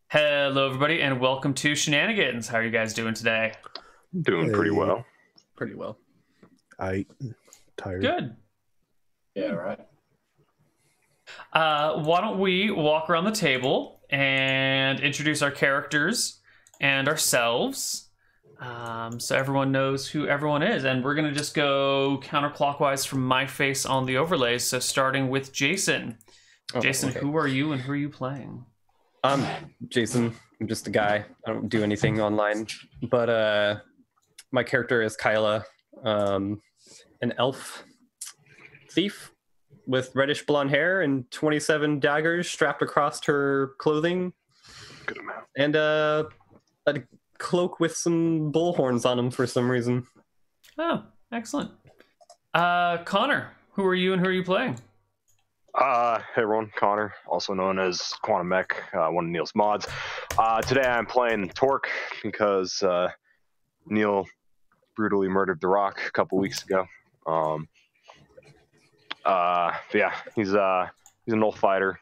Hello, everybody, and welcome to Shenanigans. How are you guys doing today? Doing pretty well. Pretty well. Tired. Good. Yeah, right. Why don't we walk around the table and introduce our characters and ourselves, so everyone knows who everyone is. And we're going to just go counterclockwise from my face on the overlays. So starting with Jason. Jason, okay. who are you and who are you playing? I'm Jason. I'm just a guy. I don't do anything online. But my character is Kyla, an elf thief with reddish blonde hair and 27 daggers strapped across her clothing. Good amount. And a cloak with some bull horns on them for some reason. Oh, excellent. Connor, who are you and who are you playing? Hey everyone, Connar, also known as Quantum Mech, one of Neal's mods. Today I'm playing Torque because Neal brutally murdered The Rock a couple weeks ago. Yeah, he's an old fighter.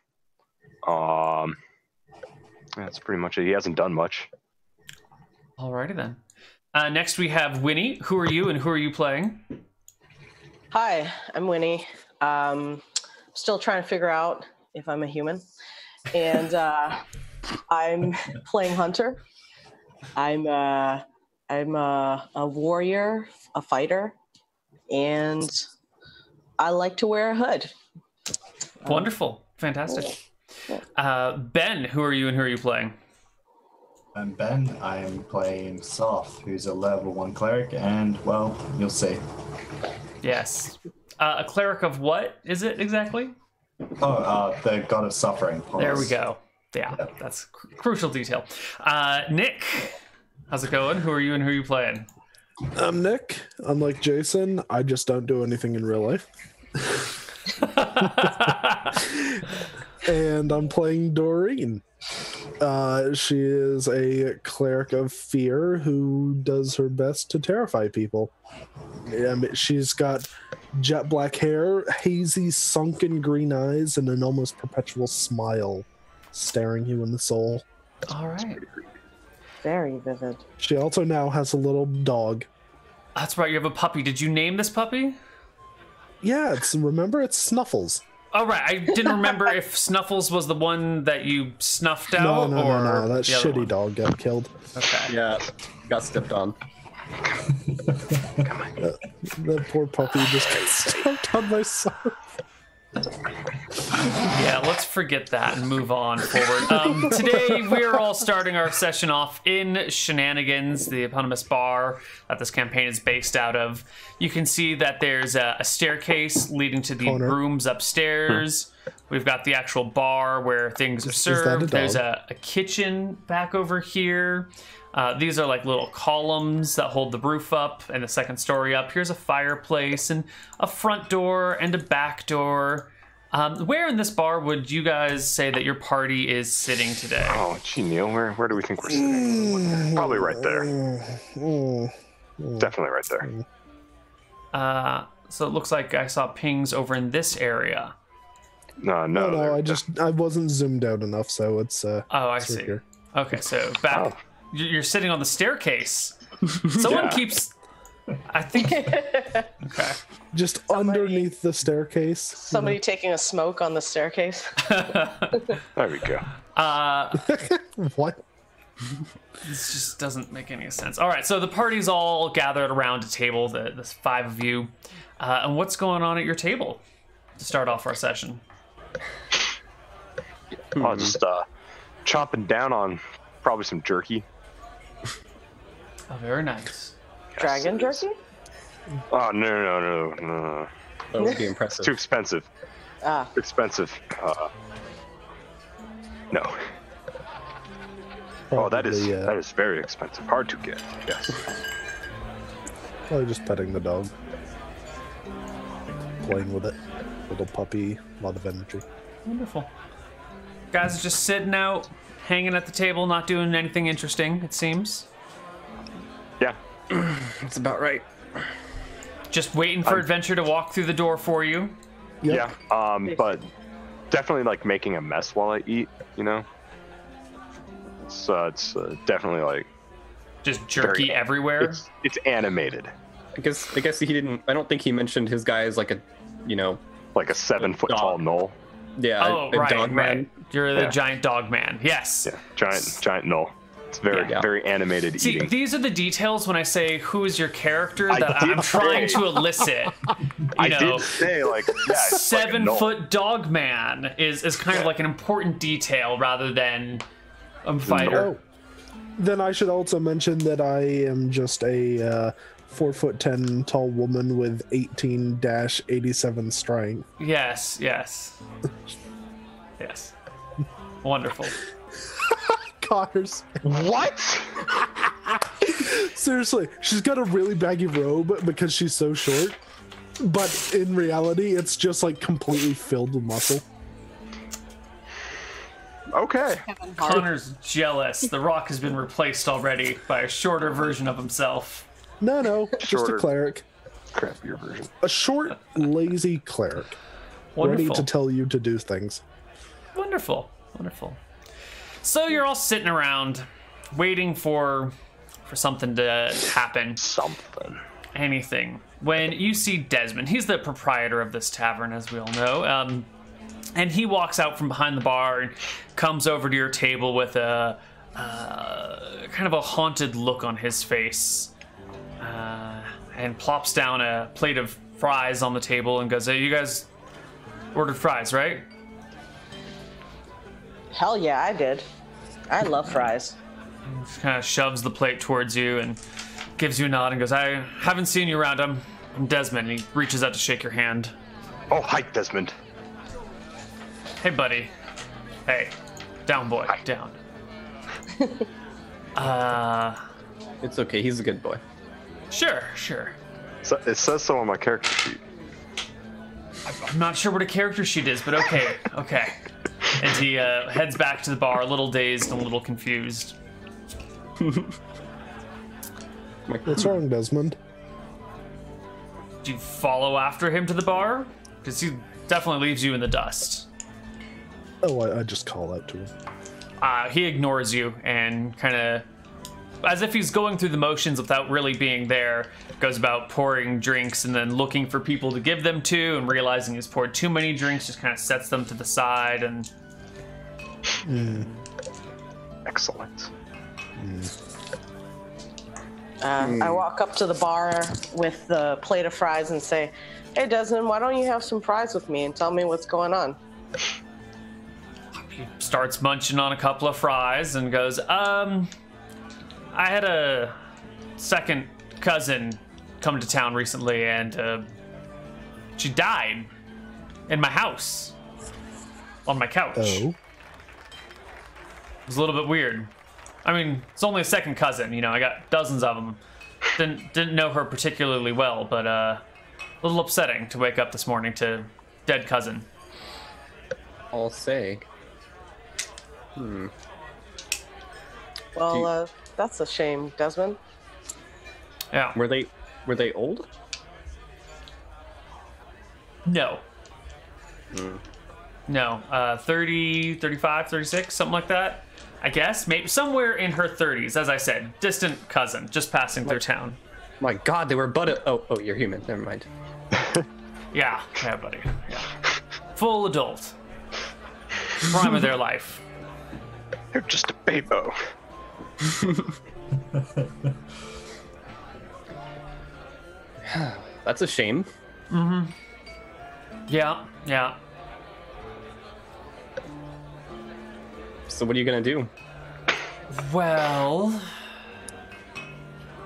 That's pretty much it. He hasn't done much. Alrighty then. Next we have Winnie. Who are you and who are you playing? Hi, I'm Winnie. Still trying to figure out if I'm a human. And I'm playing Hunter. I'm a warrior, a fighter, and I like to wear a hood. Wonderful. Fantastic. Ben, who are you and who are you playing? I'm Ben. I'm playing Soth, who's a level 1 cleric, and, well, you'll see. Yes. A cleric of what is it exactly? The god of suffering. There we go. Yeah, that's crucial detail. Nick, how's it going? Who are you and who are you playing? I'm Nick. Unlike Jason, I just don't do anything in real life. And I'm playing Doreen. She is a cleric of fear who does her best to terrify people. She's got jet black hair, hazy, sunken green eyes, and an almost perpetual smile staring you in the soul. All right. Very vivid. She also now has a little dog. That's right. You have a puppy. Did you name this puppy? Yeah, remember, it's Snuffles. Oh, right. I didn't remember if Snuffles was the one that you snuffed out No. That shitty dog got killed. Okay. Yeah, got stepped on. That poor puppy just got stepped on by son. Yeah, let's forget that and move on forward. Today, we're all starting our session off in Shenanigans, the eponymous bar that this campaign is based out of. You can see that there's a staircase leading to the rooms upstairs. We've got the actual bar where things are served. There's a kitchen back over here. These are like little columns that hold the roof up and the second story up. Here's a fireplace and a front door and a back door. Where in this bar would you guys say that your party is sitting today? Oh, gee, Neal, where do we think we're sitting? Probably right there. Definitely right there. So it looks like I saw pings over in this area. No, I wasn't zoomed out enough, so it's I see. Here. Okay, so back. You're sitting on the staircase. Someone keeps. I think. Okay. Just underneath the staircase. Somebody taking a smoke on the staircase. There we go. What? This just doesn't make any sense. All right, so the party's all gathered around a table. There's 5 of you. And what's going on at your table to start off our session? Just chopping down on probably some jerky. Oh, very nice. Dragon jerky? Oh, no. That would be impressive. Too expensive. Too expensive. No. Oh, that is very expensive. Hard to get. Yes. Probably just petting the dog. Playing with it. Little puppy. A lot of energy. Wonderful. Guys are just sitting out, hanging at the table, not doing anything interesting, it seems. Yeah. That's about right. Just waiting for adventure to walk through the door for you. Yep. Yeah. But definitely like making a mess while I eat, you know? It's definitely like Just jerky everywhere. It's animated. I guess he didn't. I don't think he mentioned his guy is like a, Like a 7-foot dog. tall knoll. yeah, Oh, a right, dog right. man. You're the Yeah. giant dog man. Yes. Yeah, giant knoll. It's very Yeah. very animated See, eating. these are the details when I say who is your character I that did I'm trying say- to elicit. I know, did say like it's like a knoll. 7-foot dog man is kind of like an important detail rather than a fighter. Oh, then I should also mention that I am just a 4'10" tall woman with 18-87 strength. Yes. Wonderful. Connors. What? Seriously, she's got a really baggy robe because she's so short. But in reality, it's just like completely filled with muscle. Okay. Connor's jealous. The Rock has been replaced already by a shorter version of himself. No, just Shorter. a cleric. Crappier version. A short, lazy cleric. Wonderful. Ready to tell you to do things. Wonderful. So you're all sitting around waiting for something to happen. Something. Anything. When you see Desmond, he's the proprietor of this tavern, as we all know, and he walks out from behind the bar and comes over to your table with a kind of a haunted look on his face, and plops down a plate of fries on the table and goes, "Hey, you guys ordered fries, right?" Hell yeah, I did. I love fries. Just kind of shoves the plate towards you and gives you a nod and goes, "I haven't seen you around. I'm Desmond." And he reaches out to shake your hand. Oh, hi, Desmond. "Hey, buddy. Hey, down, boy, down." It's okay. He's a good boy. Sure. So, it says so on my character sheet. I'm not sure what a character sheet is, but okay. And he heads back to the bar, a little dazed and a little confused. What's wrong, Desmond? Do you follow after him to the bar? Because he definitely leaves you in the dust. Oh, I just call out to him. He ignores you and kind of, as if he's going through the motions without really being there, goes about pouring drinks and then looking for people to give them to, and realizing he's poured too many drinks, just kind of sets them to the side and... Excellent. I walk up to the bar with the plate of fries and say, "Hey, Desmond, why don't you have some fries with me and tell me what's going on?" He starts munching on a couple of fries and goes, I had a second cousin come to town recently, and she died in my house on my couch. Oh. It was a little bit weird. I mean, it's only a second cousin, I got dozens of them. Didn't know her particularly well, but a little upsetting to wake up this morning to dead cousin. I'll say. Well, that's a shame, Desmond. Yeah. Were they old? No. No. 30, 35, 36, something like that. I guess. Maybe somewhere in her 30s, as I said. Distant cousin, just passing through town. My God, they were oh, you're human. Never mind. Yeah, buddy. Yeah. Full adult. Prime of their life. You're just a babo. That's a shame. Yeah. So what are you gonna do? Well,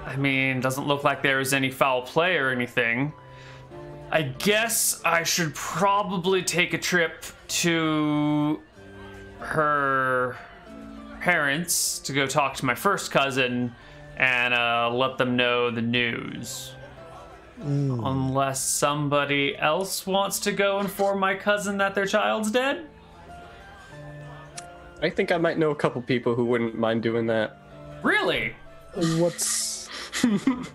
I mean, doesn't look like there's any foul play or anything. I guess I should probably take a trip to her parents to go talk to my first cousin and let them know the news. Unless somebody else wants to go inform my cousin that their child's dead? I think I might know a couple people who wouldn't mind doing that. Really? What's...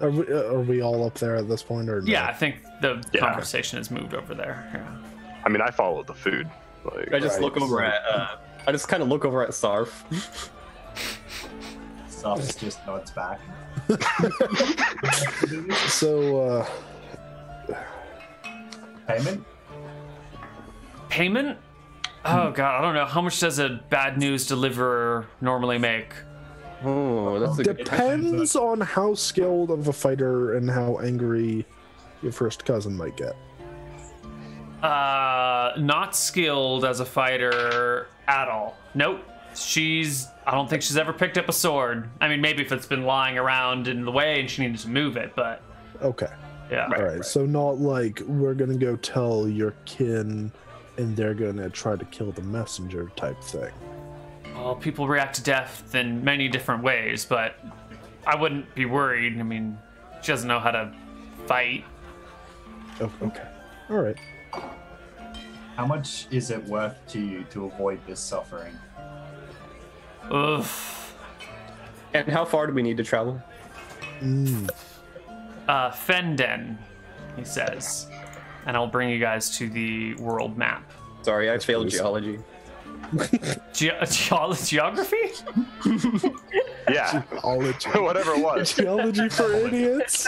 are we all up there at this point, or no? Yeah, I think the Yeah. conversation has moved over there. Yeah. I mean, I follow the food. Like, I just Right. look over at. I just kind of look over at Sarf. Soft just nods back. So, Payment? Payment? Oh god, I don't know. How much does a bad news deliverer normally make? Oh, that's a good depends on how skilled of a fighter and how angry your first cousin might get. Not skilled as a fighter at all. Nope. I don't think she's ever picked up a sword. I mean, maybe if it's been lying around in the way and she needed to move it, but Okay. yeah. All right. So not like we're gonna go tell your kin and they're gonna try to kill the messenger type thing. Well, people react to death in many different ways, but I wouldn't be worried. I mean, she doesn't know how to fight. Oh, okay. All right. How much is it worth to you to avoid this suffering? Ugh. And how far do we need to travel? Fenden, he says. And I'll bring you guys to the world map. Sorry, I failed geology. Geography? Yeah, Geology. whatever it was. Geology for idiots.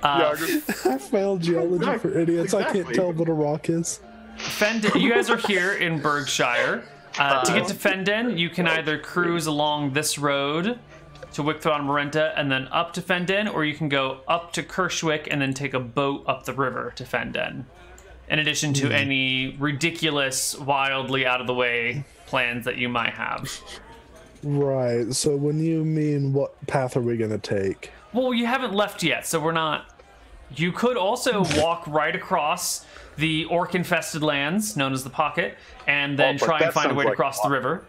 I failed geology for idiots. I can't tell what a rock is. Fenden, you guys are here in Berkshire. To get to Fenden, you can either cruise along this road to Wickthron Marenta and then up to Fenden, or you can go up to Kershwick and then take a boat up the river to Fenden. In addition to any ridiculous, wildly out of the way plans that you might have. Right. So when you mean what path are we gonna take? Well, you haven't left yet, so we're not. You could also walk right across the orc-infested lands, known as the Pocket, and then try and find a way to cross the river.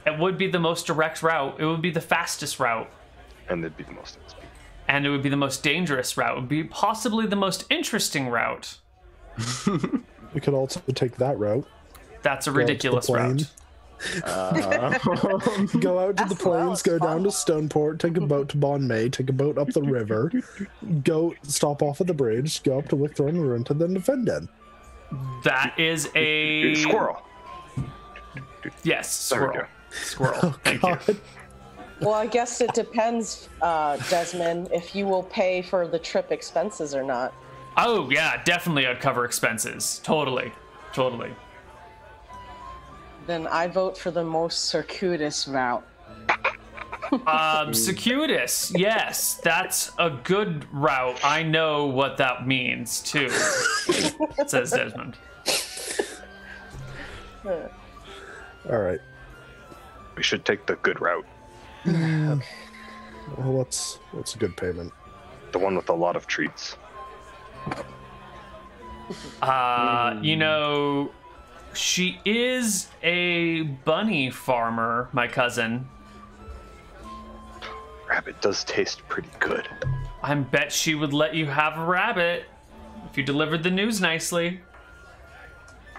It would be the most direct route. It would be the fastest route. And it'd be the most speed. And it would be the most dangerous route. It would be possibly the most interesting route. We could also take that route. That's a ridiculous route. Go out to the plains, go down to Stoneport, take a boat to Bon May, take a boat up the river, go stop off at the bridge, go up to Wickthorn and Marenta, then to Fenden. That is a Squirrel. Yes, There we squirrel. go. Squirrel. Thank you. Well, I guess it depends, Desmond, if you will pay for the trip expenses or not. Oh yeah, definitely I'd cover expenses. Totally. Then I vote for the most circuitous route. Circuitous, yes, that's a good route. I know what that means too, says Desmond. All right. We should take the good route. Well, what's a good payment? The one with a lot of treats. You know, she is a bunny farmer, my cousin. Rabbit does taste pretty good. I bet she would let you have a rabbit if you delivered the news nicely.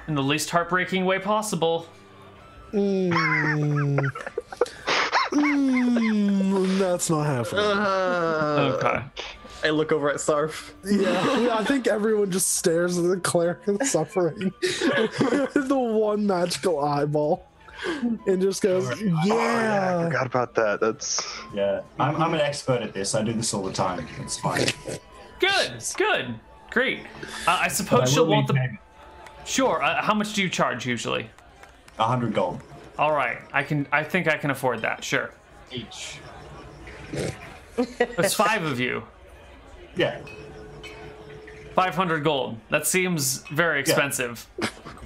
In the least heartbreaking way possible. That's not happening. Okay. I look over at Sarf. Yeah, I think everyone just stares at the cleric of suffering. The one magical eyeball. And just goes, I forgot about that. That's Yeah, I'm an expert at this. I do this all the time. It's fine. Good. Great. I But suppose I she'll will want need the... payment. Sure. How much do you charge usually? 100 gold All right. I think I can afford that. Sure. each. There's 5 of you. Yeah. 500 gold. That seems very expensive.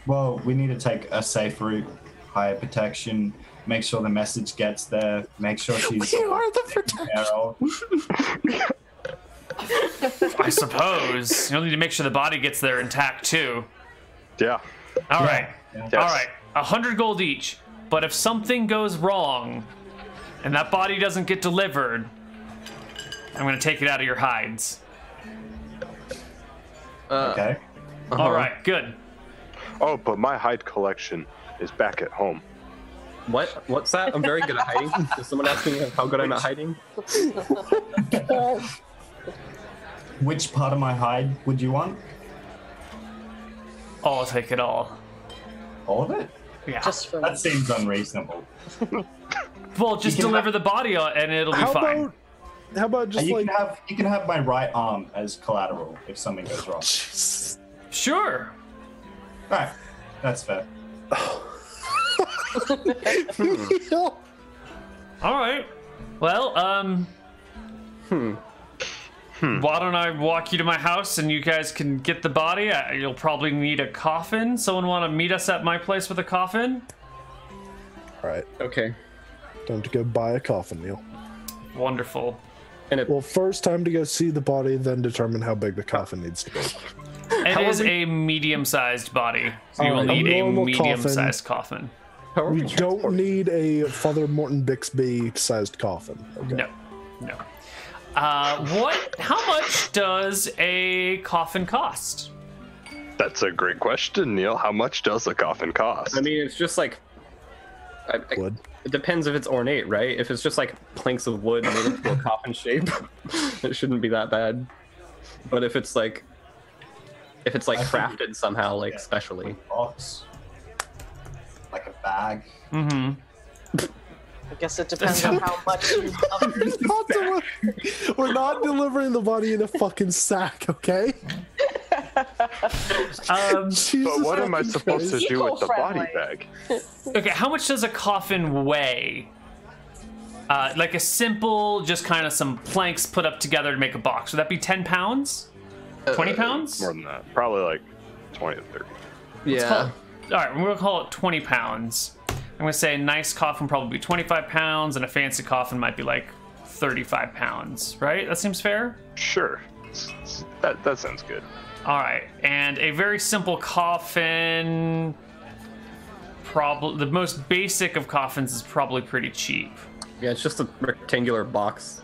Well, we need to take a safe route, higher protection, make sure the message gets there, make sure she's You are the taken care of. I suppose. You'll need to make sure the body gets there intact too. yeah. All right. Yeah. Yes. All right. 100 gold each. But if something goes wrong and that body doesn't get delivered, I'm going to take it out of your hides. Okay. All right. Good. Oh, but my hide collection is back at home. What's that? I'm very good at hiding. Is someone asking how good I'm at hiding? Which part of my hide would you want? I'll take it all. All of it? Yeah. Just for That seems unreasonable. Well, just You can deliver the body and it'll be fine. How about just And like you can have my right arm as collateral if something goes wrong. Jesus. Sure. Alright, that's fair. Neal. All right. Well, why don't I walk you to my house and you guys can get the body? You'll probably need a coffin. Someone want to meet us at my place with a coffin? All right, Okay. time to go buy a coffin, Neal. Wonderful. And it, Well, first time to go see the body, then determine how big the coffin needs to be. It is a medium-sized body, so you will Alright, need a a normal medium-sized coffin. how are We we don't transporting? need a Father Morton Bixby-sized coffin. Okay. No, no. How much does a coffin cost? That's a great question, Neal. How much does a coffin cost? I mean, it's just like. Wood. It depends if it's ornate, right? If it's just like planks of wood made into a coffin shape, it shouldn't be that bad. But if it's like crafted somehow, like specially. Box. Like a bag. Mm-hmm. I guess it depends on how much you love your Not deli- We're not delivering the body in a fucking sack, okay? Jesus But what am I fucking supposed to Christ. do with the body Eco-friendly. bag? Okay, how much does a coffin weigh? Like a simple, just kind of some planks put up together to make a box. Would that be 10 pounds? 20 pounds? More than that. Probably like 20 to 30. Yeah. All right, we're gonna call it 20 pounds. I'm gonna say a nice coffin probably be 25 pounds, and a fancy coffin might be like 35 pounds, right? That seems fair? Sure. That sounds good. All right, and a very simple coffin, probably the most basic of coffins is probably pretty cheap. Yeah, it's just a rectangular box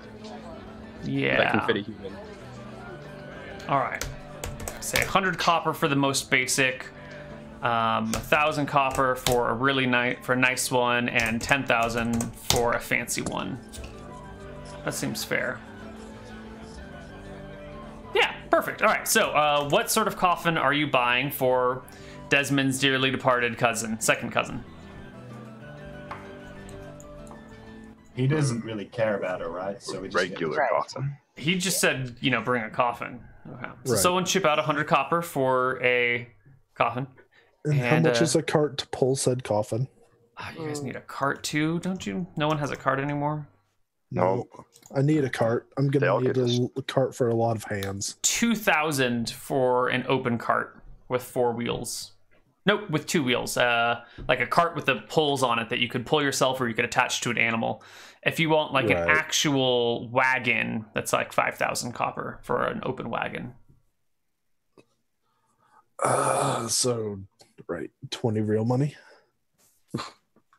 Yeah. that can fit a human. All right. Say 100 copper for the most basic, 1,000 copper for a really nice one, and 10,000 for a fancy one. That seems fair. Yeah, perfect. All right. So, what sort of coffin are you buying for Desmond's dearly departed second cousin? He doesn't really care about it, right? So we just Regular Right. coffin. He just said, bring a coffin. Okay. So Right. someone chip out 100 copper for a coffin. And how And, much is a cart to pull said coffin? You guys need a cart too, don't you? No one has a cart anymore. No. I need a cart. I'm They all gonna need get this. a cart for a lot of hands. 2,000 for an open cart with 4 wheels. Nope, with 2 wheels. Like a cart with the pulls on it that you could pull yourself or you could attach to an animal. If you want like an Right. actual wagon, that's like 5,000 copper for an open wagon. So, right, 20 real money.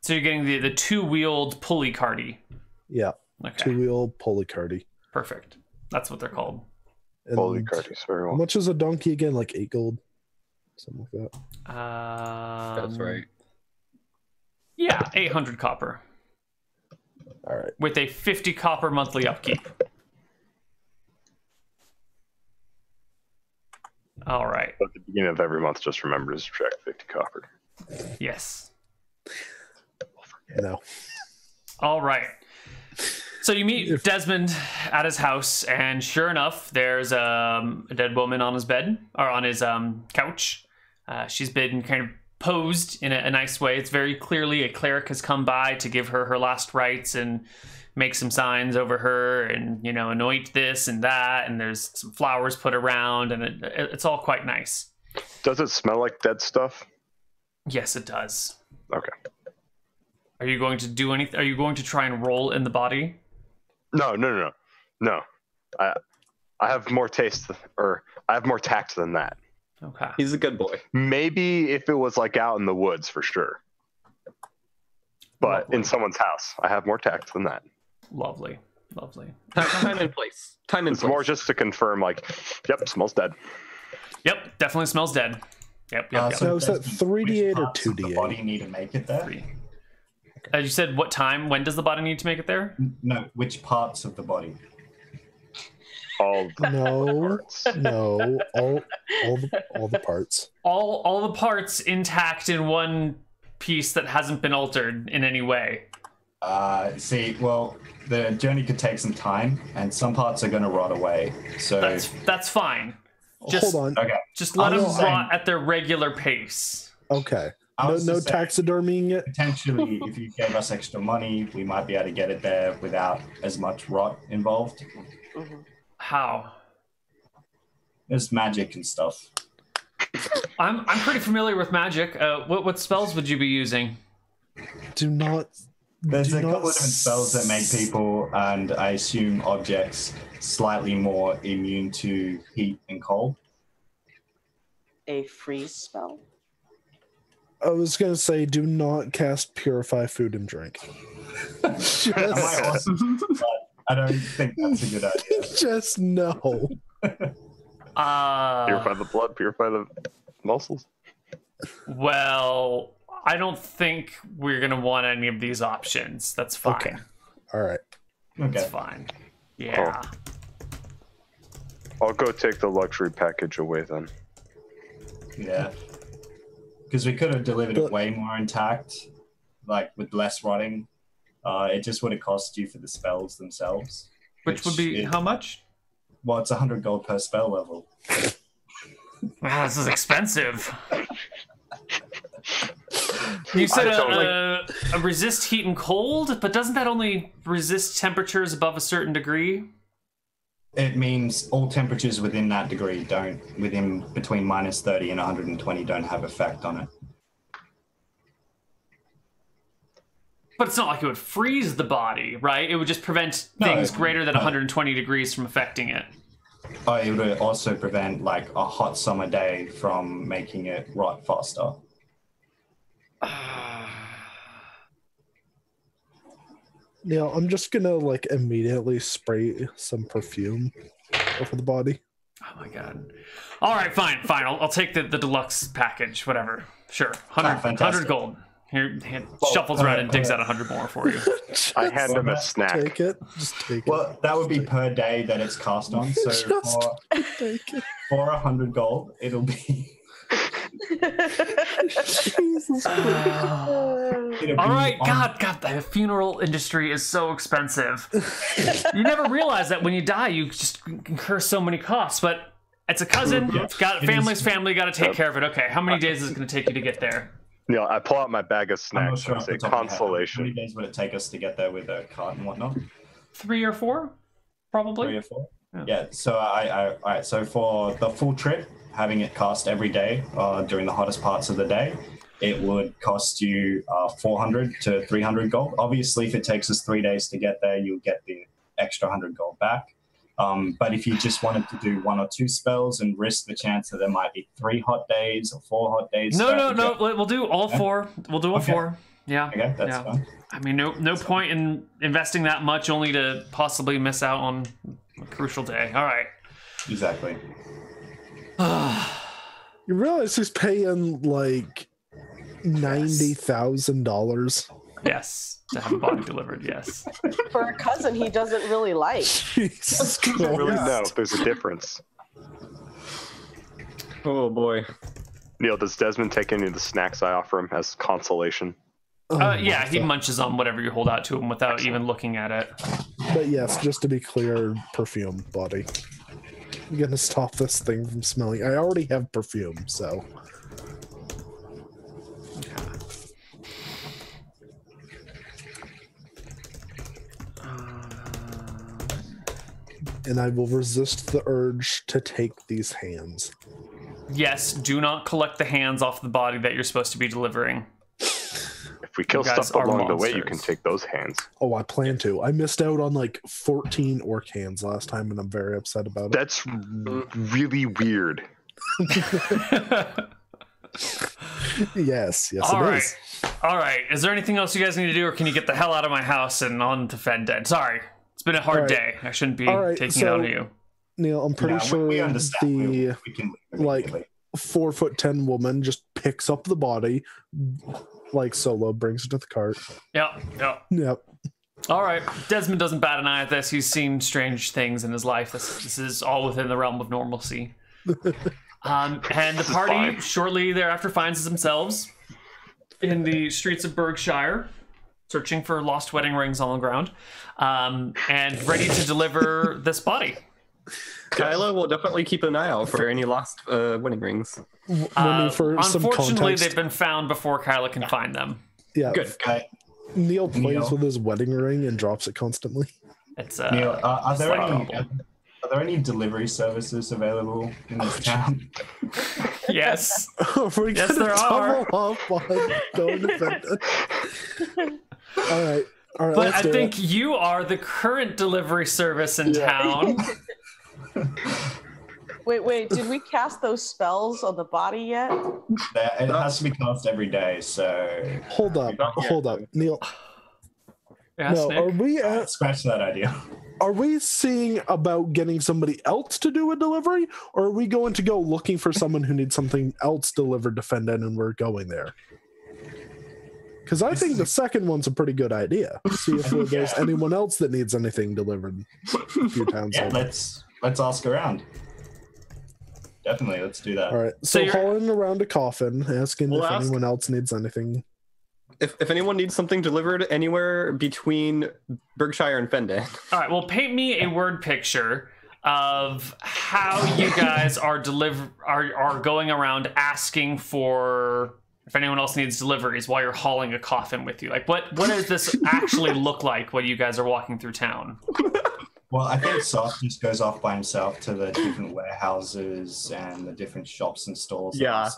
So you're getting the 2-wheeled pulley carty. Yeah, Okay, 2-wheel pulley carty. perfect. That's what they're called. And Holy cardies, very how well. much is a donkey again? Like 8 gold, something like that. That's right. Yeah, 800 copper All right. with a 50 copper monthly upkeep. All right. At the beginning of every month, just remember to subtract 50 copper. Yes. No. All right. So you meet Desmond at his house, and sure enough, there's a dead woman on his bed, or on his couch. She's been kind of posed in a nice way. It's very clearly a cleric has come by to give her last rites and make some signs over her and, anoint this and that. And there's some flowers put around, and it's all quite nice. Does it smell like dead stuff? Yes, it does. Okay. Are you going to do anything? Are you going to try and roll in the body? No. I have more taste, or I have more tact than that. Okay. He's a good boy. Maybe if it was like out in the woods, for sure. But Lovely. in someone's house, I have more tact than that. Lovely. Time and place. Time and It's place. more just to confirm, like, yep, smells dead. Yep, definitely smells dead. Yep. So is that Desmond, 3d8 which or parts of 2d8? The body need to make it there. 3. You said what time? When does the body need to make it there? No, which parts of the body? All No, parts. no, all the parts. All the parts intact in one piece that hasn't been altered in any way? See, well, the journey could take some time, and some parts are going to rot away. So That's fine. Just, Hold on. okay. Just let them I'm saying- rot at their regular pace. Okay. I No, was no just saying, taxidermying it. potentially, if you gave us extra money, we might be able to get it there without as much rot involved. How? There's magic and stuff. I'm pretty familiar with magic. What spells would you be using? Do not. There's do a not couple of different spells that make people, and I assume objects, slightly more immune to heat and cold. A freeze spell. I was gonna say, do not cast purify food and drink. I might also, but I don't think that's a good idea. Just no. Purify the blood, purify the muscles. Well, I don't think we're gonna want any of these options. That's fine. Okay. All right. Okay. That's fine. Yeah. I'll go take the luxury package away then. Yeah. Because we could have delivered it way more intact, like with less rotting. It just would have cost you for the spells themselves. Which would be how much? Well, it's 100 gold per spell level. Wow, this is expensive. You said a resist heat and cold, but doesn't that only resist temperatures above a certain degree? It means all temperatures within that degree within between minus 30 and 120 don't have effect on it. But it's not like it would freeze the body, right? It would just prevent things greater than 120 degrees from affecting it. Oh, it would also prevent like a hot summer day from making it rot faster. Neal, I'm just gonna like immediately spray some perfume over the body. Oh my god. All right, fine. I'll take the deluxe package, whatever. Sure, 100 gold. Here, shuffles around and digs out 100 more for you. I hand him a snack. Take it. Just take it. Well, that would be per day that it's cast on. So Take it. for 100 gold, it'll be. Jesus Christ. All right, God, the funeral industry is so expensive. You never realize that when you die, you just incur so many costs. But it's a cousin, family's family, got to take care of it. Okay, how many days is it going to take you to get there? Neal, I pull out my bag of I'm not snacks sure and off say the top of my head. How consolation. many days would it take us to get there with a cart and whatnot? 3 or 4, probably. 3 or 4. Yeah. So all right. So for the full trip, having it cast every day during the hottest parts of the day, it would cost you 400 to 300 gold. Obviously, if it takes us 3 days to get there, you'll get the extra 100 gold back. But if you just wanted to do 1 or 2 spells and risk the chance that there might be 3 hot days or 4 hot days. No. We'll do all 4. We'll do all 4. Yeah. Okay, that's fine. I mean, no point in investing that much only to possibly miss out on a crucial day. All right. Exactly. You realize he's paying like $90,000. Yes, to have a body delivered. Yes. For a cousin he doesn't really like. Jesus I don't really Christ. know if there's a difference. Oh boy. Neal, does Desmond take any of the snacks I offer him as consolation? Yeah, he munches on whatever you hold out to him without even looking at it. But yes, just to be clear, perfume, buddy. I'm gonna stop this thing from smelling. I already have perfume, so. And I will resist the urge to take these hands. Yes, do not collect the hands off the body that you're supposed to be delivering. If we kill You guys stuff are along the way, you monsters. can take those hands. Oh, I plan to. I missed out on like 14 orc hands last time, and I'm very upset about it. That's really weird. Yes, All it right. is. All right. Is there anything else you guys need to do, or can you get the hell out of my house and on to Fed Dead? Sorry. It's been a hard All right. day. I shouldn't be All right, taking it out so- on you. Neal, I'm pretty sure we understand. the We can like, immediately. 4'10" woman just picks up the body, like Solo, brings it to the cart. Yep. Yep. All right. Desmond doesn't bat an eye at this. He's seen strange things in his life. This is all within the realm of normalcy. And the party fine. shortly thereafter finds themselves in the streets of Berkshire, searching for lost wedding rings on the ground, and ready to deliver this body. Kyla will definitely keep an eye out for any lost wedding rings. For some Unfortunately, context, they've been found before Kyla can find them. yeah, Good. Okay. Neal plays Neal. with his wedding ring and drops it constantly. It's Neal, are there slight any problem. are there any delivery services available in this town? Yes. We're Yes, gonna there are. double up on going to Fendon. All right, But let's I do think it. you are the current delivery service in town. Wait, did we cast those spells on the body yet? It has to be cast every day, so Hold up, Neal. Yes, No, Nick? scratch that idea. are we seeing about getting somebody else to do a delivery, or are we going to go looking for someone who needs something else delivered to Fendon and we're going there? Because I think the second one's a pretty good idea. See if there's anyone else that needs anything delivered a few towns Yeah, over. let's ask around. Definitely, let's do that. All right, So so you're- hauling around a coffin, asking We'll if ask- anyone else needs anything. If anyone needs something delivered anywhere between Berkshire and Fendon. All right, well, paint me a word picture of how you guys are going around asking for if anyone else needs deliveries while you're hauling a coffin with you. Like, what does this actually look like when you guys are walking through town? Well, I think Soft just goes off by himself to the different warehouses and the different shops and stores. that Yeah. have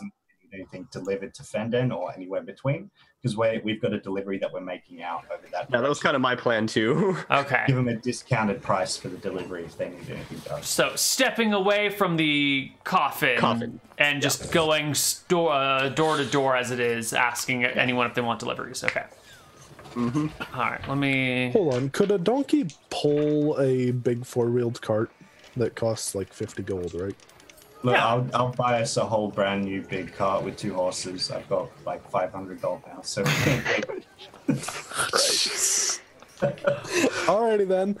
anything delivered to Fendon or anywhere between, because we've got a delivery that we're making out over that. Yeah, that was kind of my plan too. Okay. Give them a discounted price for the delivery if they need anything done. So stepping away from the coffin. And just going door to door as it is, asking anyone if they want deliveries. Okay. Mm-hmm. All right, let me... Hold on, could a donkey pull a big four-wheeled cart that costs like 50 gold, right? Look, Yeah. I'll buy us a whole brand new big cart with 2 horses. I've got like 500 gold now, so we can take Alrighty then,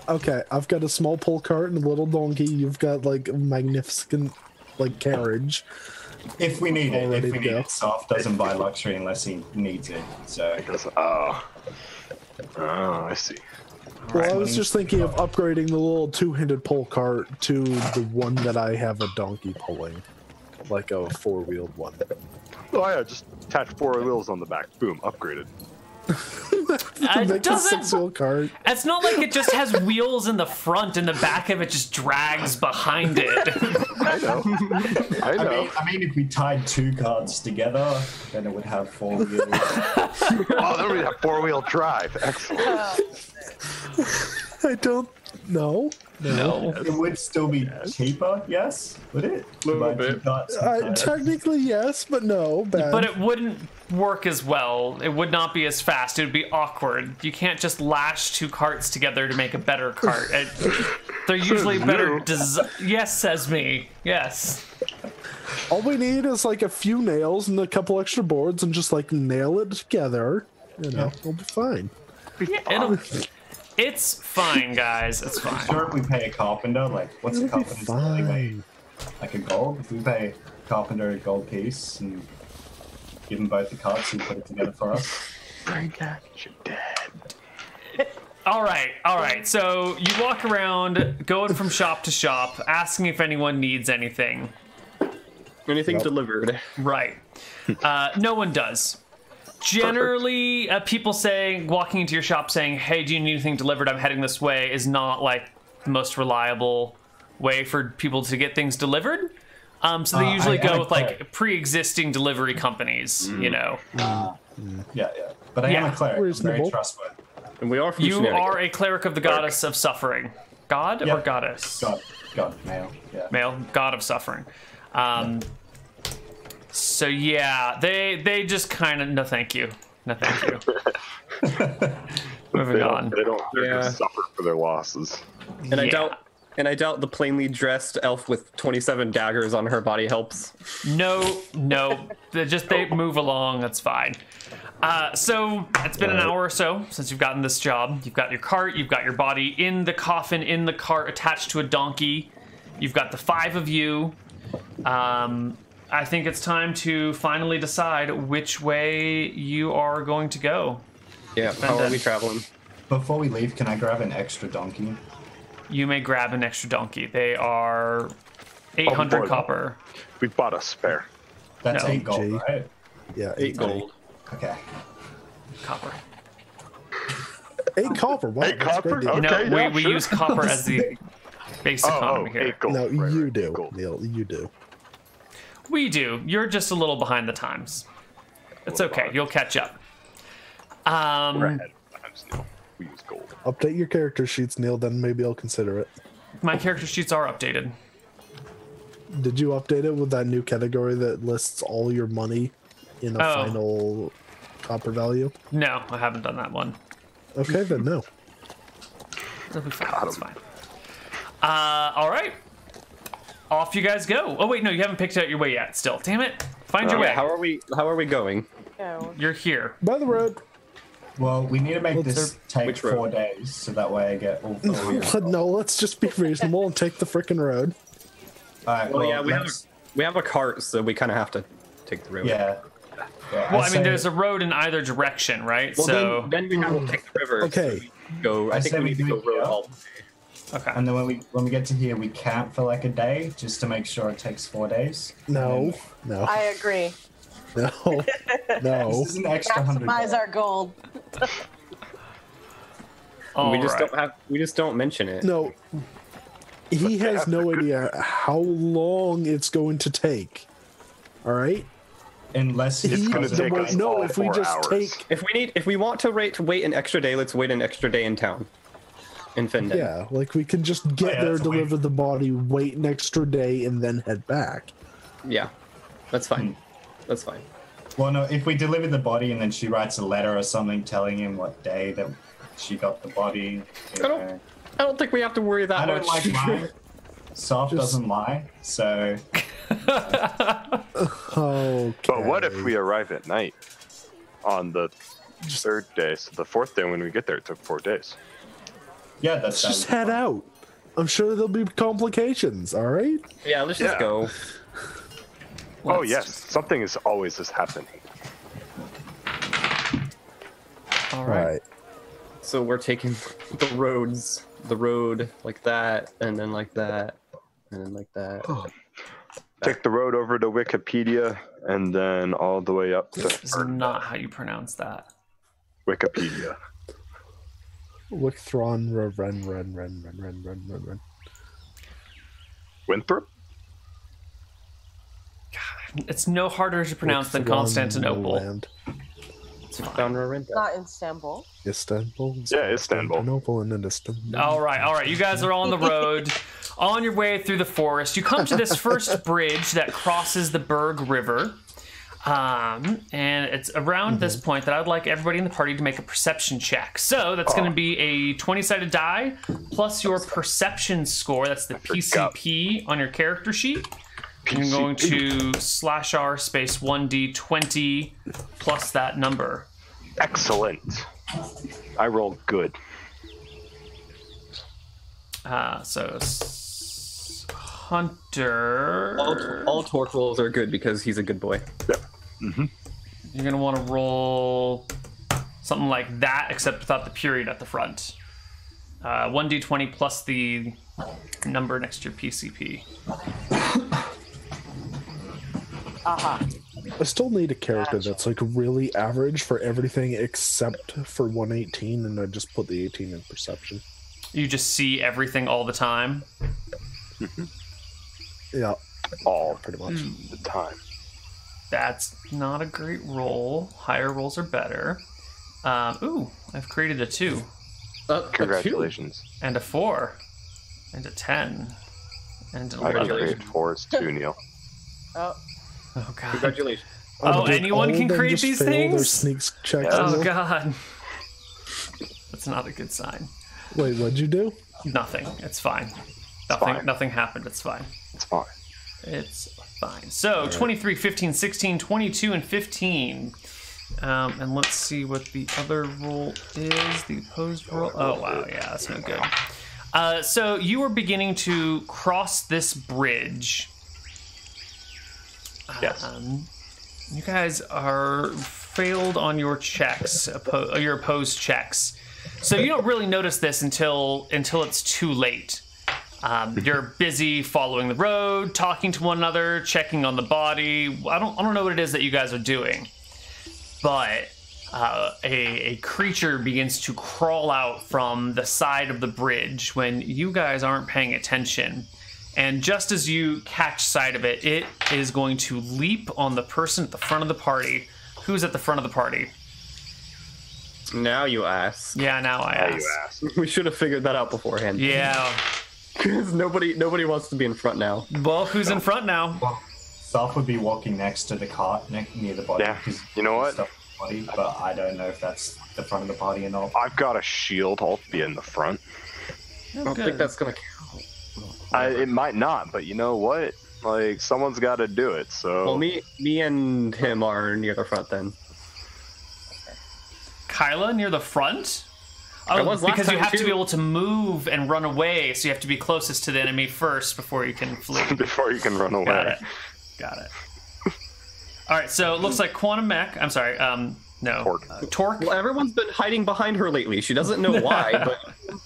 okay, I've got a small pull cart and a little donkey. You've got like a magnificent like carriage. if we need it. Ready If we to need go. it, Soft doesn't buy luxury unless he needs it. So I see. Well, I was just thinking of upgrading the little two-handed pull cart to the one that I have a donkey pulling, like a four-wheeled one. Oh yeah, just attach 4 wheels on the back. Boom, upgraded. It Make a doesn't... six-wheel cart. It's not like it just has wheels in the front and the back of it just drags behind it. I know. I know. I mean, if we tied 2 carts together, then it would have 4 wheels. Oh, then we have 4-wheel drive. Excellent. I don't know. No. It would still be cheaper, yes? Would it? Little Buy 2 bit. carts and tires? Technically, yes, but no. Bad. But it wouldn't work as well. It would not be as fast. It would be awkward. You can't just lash 2 carts together to make a better cart. They're usually better. Yes, says me. Yes. All we need is like a few nails and a couple extra boards and just like nail it together. You know, we'll be fine. It's fine, guys. It's fine. Sure, if we pay a carpenter, like, what's a It'll be carpenter's daily wage? fine. Like a gold? If we pay a carpenter a gold piece and give him both the carts and put it together for us. All right. So you walk around, going from shop to shop, asking if anyone needs anything. Anything delivered. Right. No one does. Generally, people walking into your shop saying, hey, do you need anything delivered? I'm heading this way, is not like the most reliable way for people to get things delivered. So they usually go with like pre-existing delivery companies, you know. Yeah. But I am Yeah. a cleric. I'm very Reasonable. trustworthy. And we are from You Shenanigans. are a cleric of the goddess of suffering. God or Yep. goddess? God, male. Yeah. Male, god of suffering. So yeah, they just kind of no thank you. Moving on. They don't Yeah. suffer for their losses. And I Yeah. doubt the plainly dressed elf with 27 daggers on her body helps. No. They move along. That's fine. So it's been an hour or so since you've gotten this job. You've got your cart. You've got your body in the coffin, in the cart, attached to a donkey. You've got the 5 of you. I think it's time to finally decide which way you are going to go. Yeah, how are we traveling? Before we leave, can I grab an extra donkey? You may grab an extra donkey. They are 800 boy. copper. We bought a spare. That's No, 8 gold, G. right? Yeah, 8 gold. Okay. Copper. 8 copper. Wow, 8 that's a great copper? deal. Okay. No, we sure. use copper as the base economy here. 8 gold. No, Right, you right, do, gold. Neal. You do. We do. You're just a little behind the times. It's okay. You'll catch up. We're ahead of times, Neal. We use gold. Update your character sheets, Neal. Then maybe I'll consider it. My character sheets are updated. Did you update it with that new category that lists all your money in a final copper value? No, I haven't done that one. Okay, then no. It'll be fine. That's fine. All right. Off you guys go. Oh wait, no, you haven't picked out your way yet. Still, damn it. Find your way. How are we going? Yeah, You're here. By the road. Well, we need to make this take which 4 road? days, so that way I get all 4. No, let's just be reasonable and take the frickin' road. Alright, Well, yeah, let's- we have a cart, so we kind of have to take the road. Yeah. Well, I mean, there's a road in either direction, right? Well, so, then we have to take the river. Okay. So we go. I think say we we need to do go it road here. all. okay. And then when we get to here, we camp for like a day just to make sure it takes 4 days. No, no, I agree. no, no. This is an extra 100. Maximize gold. our gold. We just All right. don't have. We just don't mention it. No. He has no idea how long it's going to take. All right? Unless He it's gonna take us no, all if we 4 just hours. take If we want to wait an extra day, let's wait an extra day in town. In Findon. yeah, like we can just get yeah, there, that's a deliver the body, wait an extra day, and then head back. Yeah. That's fine. That's fine. Well, no, if we deliver the body and then she writes a letter or something telling him what day that she got the body. I don't think we have to worry that I don't much. like lying. Soft doesn't lie, so Okay. But what if we arrive at night on the 3rd day? So the 4th day when we get there, it took 4 days. yeah, that's just head out? I'm sure there'll be complications. All right. Yeah, let's just Yeah. go. Oh Let's yes, just- something is always just happening. All All right. right. So we're taking the road like that, and then like that, and then like that. Take the road over to Wikipedia and then all the way up to This is not how you pronounce that. Wikipedia. Wicktron, run. Winthrop? It's no harder to pronounce than Constantinople. Land. Down Rorinda. Not in Istanbul. Istanbul. Yeah, Istanbul. Constantinople and Istanbul. All right. You guys are on the road, on your way through the forest. You come to this first bridge that crosses the Berg River. And it's around this point that I'd like everybody in the party to make a perception check. So that's going to be a 20-sided die plus your perception score. That's the PCP on your character sheet. And you're going to /r space 1d20 plus that number. Excellent. I rolled good. Hunter. All torque rolls are good because he's a good boy. Yep. You're going to want to roll something like that, except without the period at the front. 1d20 plus the number next to your PCP. I still need a character that's like really average for everything except for 118, and I just put the 18 in perception. You just see everything all the time. Yeah, All pretty much. the time. That's not a great roll. Higher rolls are better. Ooh, I've created a 2 Congratulations. and a 4 and a 10 and an I 11. created 4s too, Neal. Oh, Oh god. Congratulations. Oh, did anyone all can of them create just these fail their things? sneaks checks. Oh Neal? god. That's not a good sign. Wait, what'd you do? Nothing. It's fine. fine. Nothing happened. It's fine. It's fine. It's fine. So 23, 15, 16, 22, and 15. And let's see what the other roll is. The opposed roll. Oh, wow. Yeah, that's no good. So you are beginning to cross this bridge. Yes. You guys are failed on your checks, your opposed checks. So you don't really notice this until it's too late. You're busy following the road, talking to one another, checking on the body. I don't know what it is that you guys are doing, but a creature begins to crawl out from the side of the bridge when you guys aren't paying attention. And just as you catch sight of it, it is going to leap on the person at the front of the party. Who's at the front of the party? Now you ask. Yeah, now I ask. You asked. We should have figured that out beforehand. Yeah. Because nobody wants to be in front now. Well, who's in front now? Well, Soph would be walking next to the cart near the body. Yeah, 'cause you know what? stuff in the body, but I don't know if that's the front of the party or not. I've got a shield. I'll be in the front. I don't think that's gonna count. It might not, but you know what? Like, someone's got to do it. So. Well, me and him are near the front then. Kyla near the front? I Oh, was last because you time have to too. be able to move and run away, so you have to be closest to the enemy first before you can flee. Before you can run away. Got it. All right, so it looks like Quantum Mech. I'm sorry. No. Torque. Torque. Well, everyone's been hiding behind her lately. She doesn't know why, but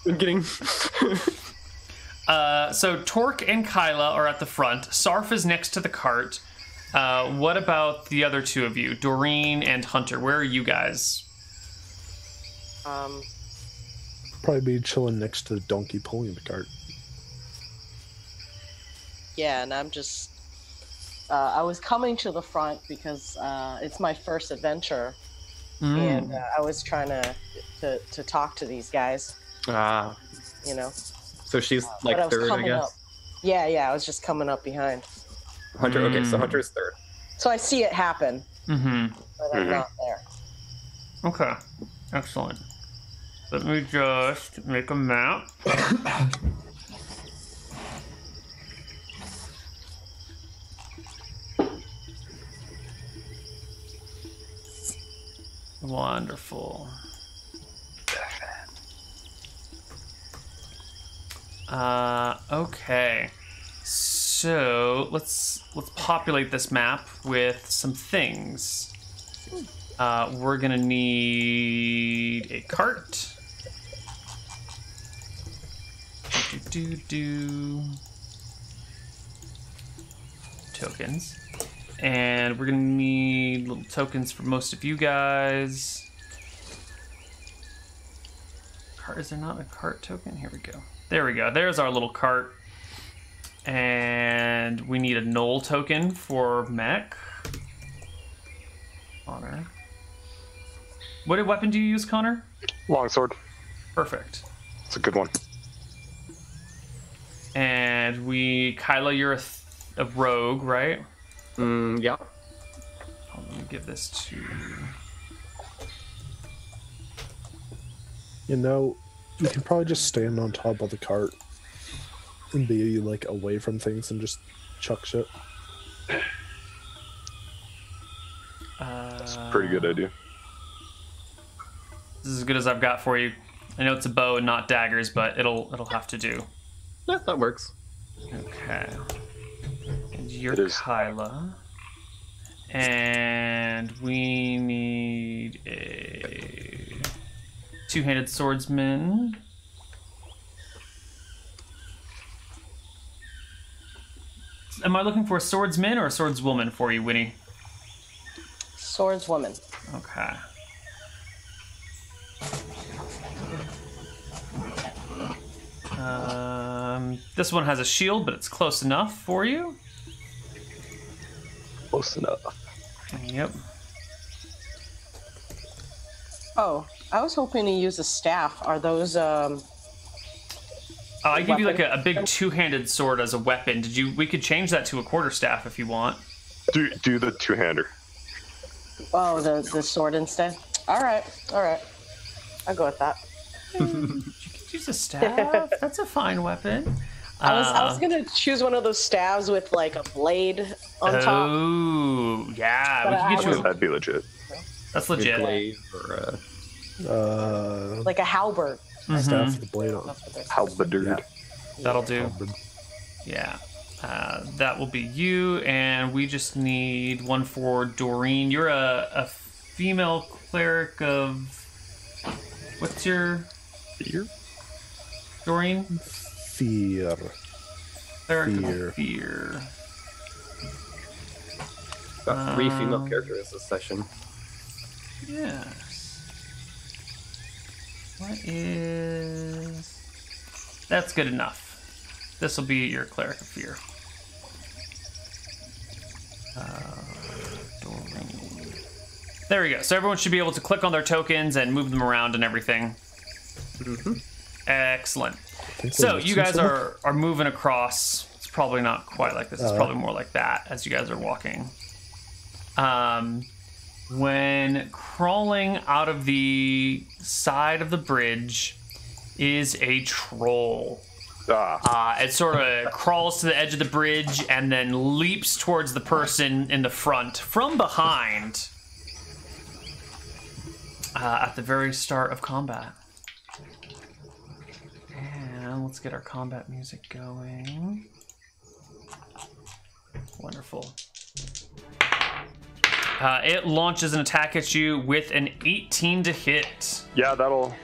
been getting. So Torque and Kyla are at the front. Sarf is next to the cart. What about the other two of you, Doreen and Hunter? Where are you guys? Probably be chilling next to the donkey pulling the cart. Yeah, and I'm just. I was coming to the front because it's my first adventure, and I was trying to talk to these guys. Ah, You know. so she's like But I was third, I coming guess. up. Yeah, I was just coming up behind. Hunter. Okay, so Hunter's third. So I see it happen, Mm-hmm. but I'm not there. Okay. Excellent. Let me just make a map. Wonderful. Okay. So let's populate this map with some things. We're gonna need a cart. Tokens. And we're gonna need little tokens for most of you guys. Is there not a cart token? Here we go. There we go. There's our little cart. And we need a Knoll token for mech. Connar. What weapon do you use, Connar? Longsword. Perfect. It's a good one. And Kyla, you're a rogue, right? Yeah. Oh, let me give this to. You know, you can probably just stand on top of the cart and be like away from things and just chuck shit. It's a pretty good idea. This is as good as I've got for you. I know it's a bow and not daggers, but it'll have to do. Yeah, that works. Okay. And you're It is. Kyla. And we need a two-handed swordsman. Am I looking for a swordsman or a swordswoman for you, Winnie? Swordswoman. Okay. This one has a shield, but it's close enough for you. Close enough. Yep. Oh, I was hoping to use a staff. Are those I give you like weapon? a big two-handed sword as a weapon. We could change that to a quarterstaff if you want. Do the two-hander. Oh, the sword instead? All right. I'll go with that. You could use a staff. That's a fine weapon. I was going to choose one of those staves with like a blade on top. Oh, yeah. But We can get you. That'd be legit. That's legit. Glaive or Like a halberd. Staff with the blade on. Halberd. That'll do. Yeah. That will be you, and we just need one for Doreen. You're a female cleric of... What's your... Fear? Doreen? Fear. Cleric Fear. of Fear. Got 3 female characters this session. Yes. What is... That's good enough. This will be your Cleric of Fear. Doreen. There we go. So everyone should be able to click on their tokens and move them around and everything. Excellent. So you guys are moving across. It's probably not quite like this. It's probably more like that as you guys are walking. When crawling out of the side of the bridge is a troll. It sort of crawls to the edge of the bridge and then leaps towards the person in the front from behind at the very start of combat. And let's get our combat music going. Wonderful. It launches an attack at you with an 18 to hit. Yeah, that'll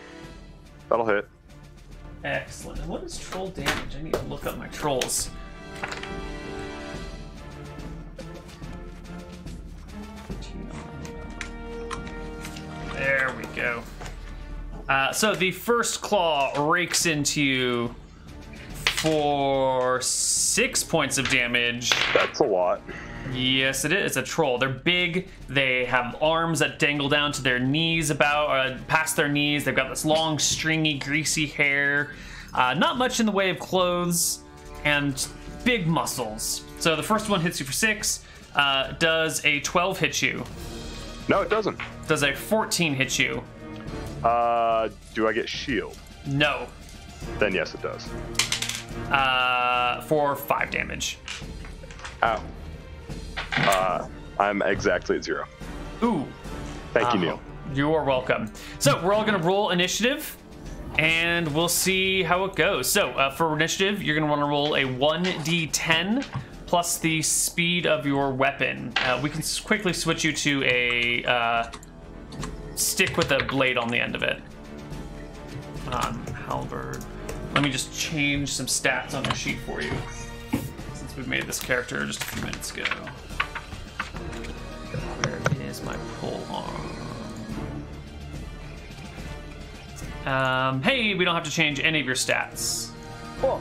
hit. Excellent. And what is troll damage? I need to look up my trolls. There we go. So the first claw rakes into you for 6 points of damage. That's a lot. Yes, it is. It's a troll. They're big. They have arms that dangle down to their knees, past their knees. They've got this long, stringy, greasy hair. Not much in the way of clothes, and big muscles. So the first one hits you for 6. Does a 12 hit you? No, it doesn't. Does a 14 hit you? Do I get shield? No. Then yes, it does. For 5 damage. Ow. I'm exactly at 0. Ooh. Thank you, Neal. You are welcome. So we're all going to roll initiative, and we'll see how it goes. So for initiative, you're going to want to roll a 1d10 plus the speed of your weapon. We can quickly switch you to a stick with a blade on the end of it. Halberd. Let me just change some stats on your sheet for you, since we made this character just a few minutes ago. Where is my pole arm? Hey, we don't have to change any of your stats. Cool.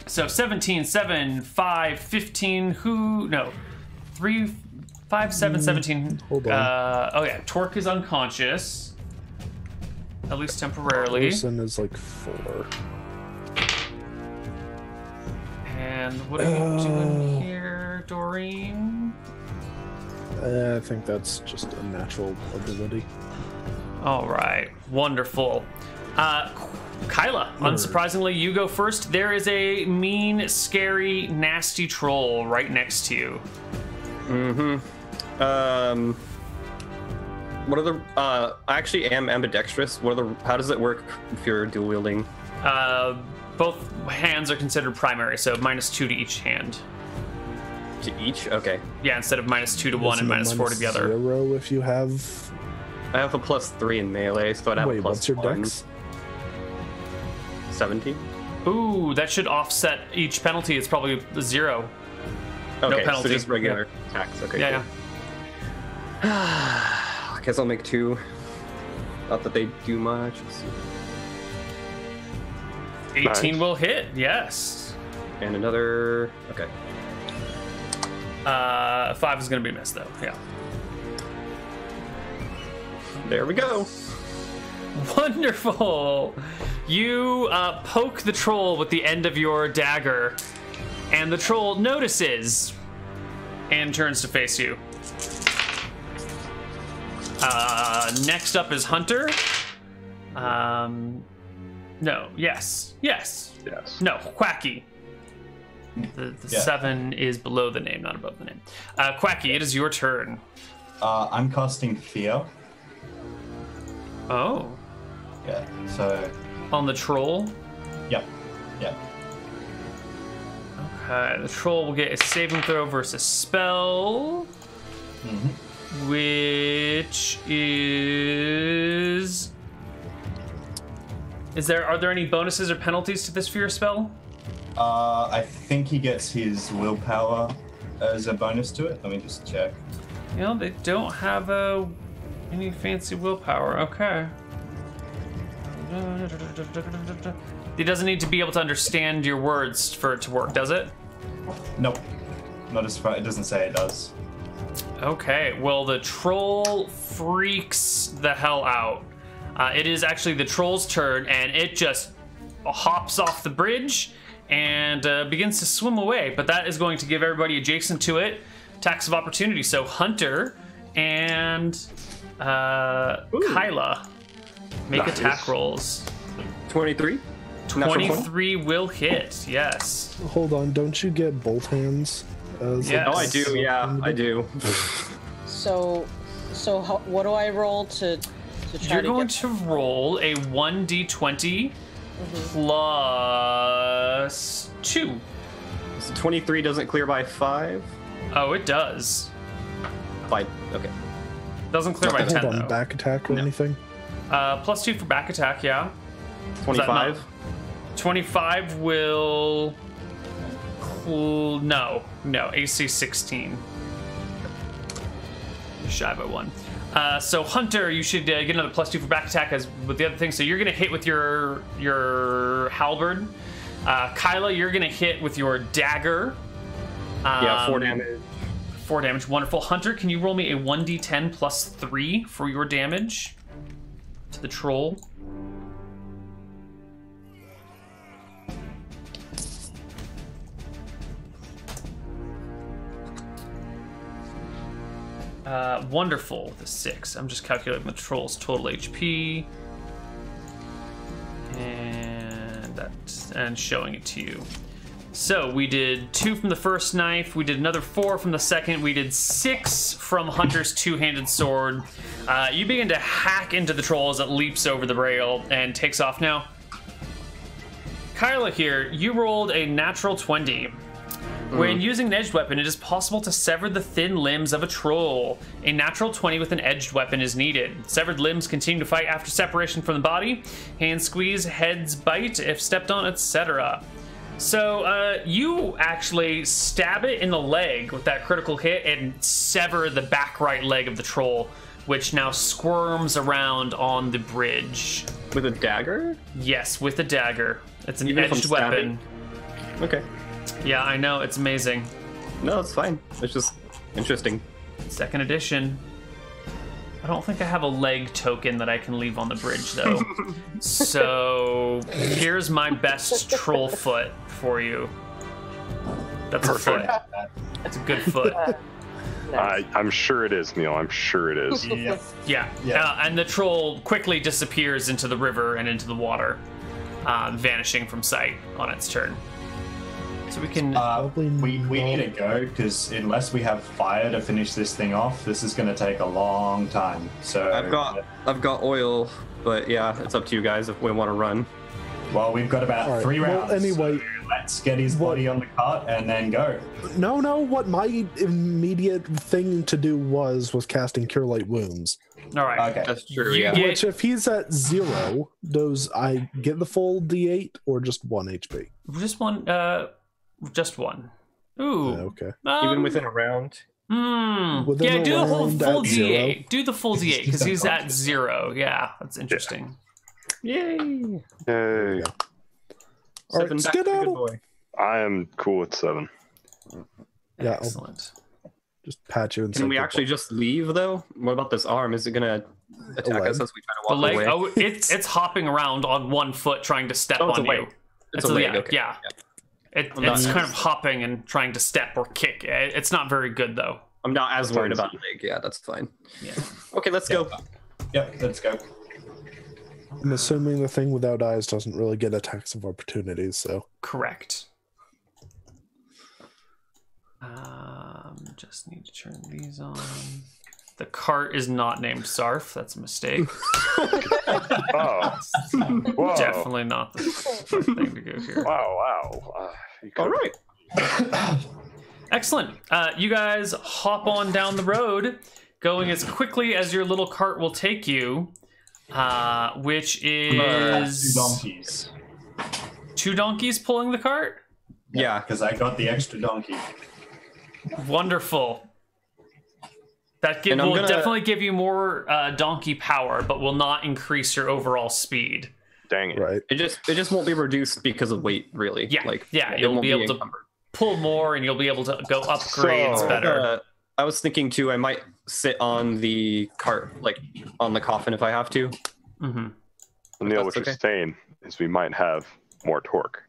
So 17, 7, 5, 15, 3, 5, 7, 17. Hold on. Oh yeah, Torque is unconscious. At least temporarily. Erickson is like 4. And what are you doing here, Doreen? I think that's just a natural ability. All right, wonderful. Kyla, unsurprisingly, you go first. There is a mean, scary, nasty troll right next to you. What are the? I actually am ambidextrous. How does it work if you're dual wielding? Both hands are considered primary, so -2 to each hand. To each? Okay. Yeah, instead of -2 to one and Isn't it -4 to the other. -0 if you have. I have a +3 in melee, so I'd have a Wait, what's your +1. dex? 17. Ooh, that should offset each penalty. It's probably 0. Okay, penalty. so just regular attacks. Okay. Yeah, cool. I guess I'll make 2. Not that they do much. Let's see. 18 Nice. will hit, yes. And another. Okay. 5 is going to be missed, though. Yeah. There we go. Wonderful. You poke the troll with the end of your dagger, and the troll notices and turns to face you. Next up is Hunter. No, yes. No, Quacky. The 7 is below the name, not above the name. Quacky, it is your turn. I'm casting Fear. Oh. Yeah. So. On the troll? Yep. Yep. Okay, the troll will get a saving throw versus spell, which is are there any bonuses or penalties to this fear spell? I think he gets his willpower as a bonus to it. Let me just check. You know, they don't have any fancy willpower. Okay. He doesn't need to be able to understand your words for it to work, does it? Nope. Not as far. It doesn't say it does. Okay, well, the troll freaks the hell out. It is actually the troll's turn, and it just hops off the bridge and begins to swim away. But that is going to give everybody adjacent to it attacks of opportunity. So Hunter and Kyla make attack rolls. 23? 23 will hit, yes. Hold on, don't you get both hands? Yes. Oh, I do. Yeah, I do. So what do I roll to try You're to going get... to roll a 1d20 plus 2. So 23 doesn't clear by 5? Oh, it does. By, okay. Doesn't clear by 10, Hold on, though. back attack or anything? Plus 2 for back attack, yeah. 25? 25 will... No, AC 16. You're shy by 1. So Hunter, you should get another plus 2 for back attack as with the other thing. So you're gonna hit with your halberd. Kyla, you're gonna hit with your dagger. Yeah, 4 damage. 4 damage, wonderful. Hunter, can you roll me a 1d10 plus 3 for your damage to the troll? Wonderful, the 6. I'm just calculating the troll's total HP. And showing it to you. So we did 2 from the first knife, we did another 4 from the second, we did 6 from Hunter's two-handed sword. You begin to hack into the troll as it leaps over the rail and takes off. Now, Kyla here, you rolled a natural 20. When using an edged weapon, it is possible to sever the thin limbs of a troll. A natural 20 with an edged weapon is needed. Severed limbs continue to fight after separation from the body. Hands squeeze, heads bite if stepped on, etc. So you actually stab it in the leg with that critical hit and sever the back right leg of the troll, which now squirms around on the bridge. With a dagger? Yes, with a dagger. It's an Even if I'm edged weapon. Okay. Yeah, I know, it's amazing. No, it's fine. It's just interesting. Second edition. I don't think I have a leg token that I can leave on the bridge, though. So here's my best troll foot for you. That's a foot. It's a good foot. I'm sure it is, Neal. I'm sure it is. Yeah. And the troll quickly disappears into the river and into the water, vanishing from sight on its turn. So we can... we need to go, because unless we have fire to finish this thing off, this is going to take a long time. So I've got oil, but yeah, it's up to you guys if we want to run. Well, we've got about 3 rounds. Well, anyway, so let's get his body on the cart and then go. No, what my immediate thing to do was casting Cure Light Wounds. All right. Okay. That's true, You yeah. get- Which, if he's at 0, does I get the full D8 or just 1 HP? Just one. Just one. Ooh. Yeah, okay. Even within a round? Within Yeah, a do the whole round full at D8. 0. Do the full D8, because he's at 0. Yeah, that's interesting. Yay! Hey, All right, 7 back to the good skedaddle. boy. I am cool with 7. Yeah, I'll Excellent. just pat you and Can we actually just leave, though? What about this arm? Is it going to attack us as we try The to walk leg, away? oh, it's hopping around on one foot trying to step Oh, it's on a leg. you. It's a leg, okay. Yeah. It's not- kind of hopping and trying to step or kick. It's not very good, though. I'm not as worried about leg. Yeah, that's fine. Yeah. Okay, let's go. Yep, let's go. I'm assuming the thing without eyes doesn't really get attacks of opportunities, so. Correct. Just need to turn these on. The cart is not named Sarf. That's a mistake. Oh. Whoa. Definitely not the right thing to go here. Wow. All right. Excellent. You guys hop on down the road, going as quickly as your little cart will take you, which is 2 donkeys. 2 donkeys pulling the cart. Yeah. Because I got the extra donkey. Wonderful. That And I'm will gonna- definitely give you more donkey power, but will not increase your overall speed. Dang it. Right. It just won't be reduced because of weight, really. Yeah, Like yeah, it you'll won't be able to encumbered. pull more, and you'll be able to go upgrades So- better. I was thinking too. I might sit on the cart, like on the coffin, if I have to. Mm-hmm. Neal, That's what you're okay. saying is we might have more torque.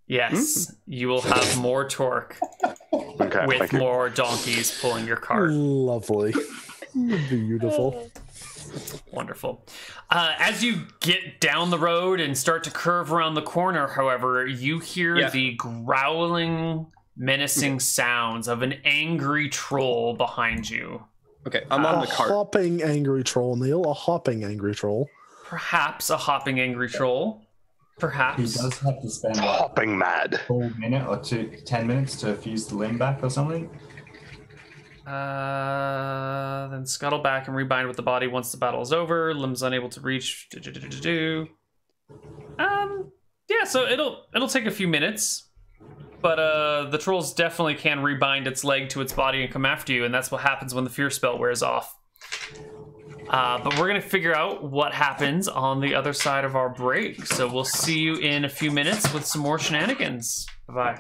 Yes, you will have more torque Okay. with thank you. more donkeys pulling your cart. Lovely. Beautiful. Wonderful. As you get down the road and start to curve around the corner, however, you hear the growling, menacing sounds of an angry troll behind you. Okay, I'm on A the cart. hopping angry troll, Neal. A hopping angry troll. Perhaps a hopping angry troll. He Perhaps. does have to spend like Hopping mad. a full minute or 10 minutes to fuse the limb back or something. Then scuttle back and rebind with the body once the battle is over. Limbs unable to reach. Yeah, so it'll take a few minutes, but the trolls definitely can rebind its leg to its body and come after you, and that's what happens when the fear spell wears off. But we're gonna figure out what happens on the other side of our break. So we'll see you in a few minutes with some more shenanigans. Bye-bye.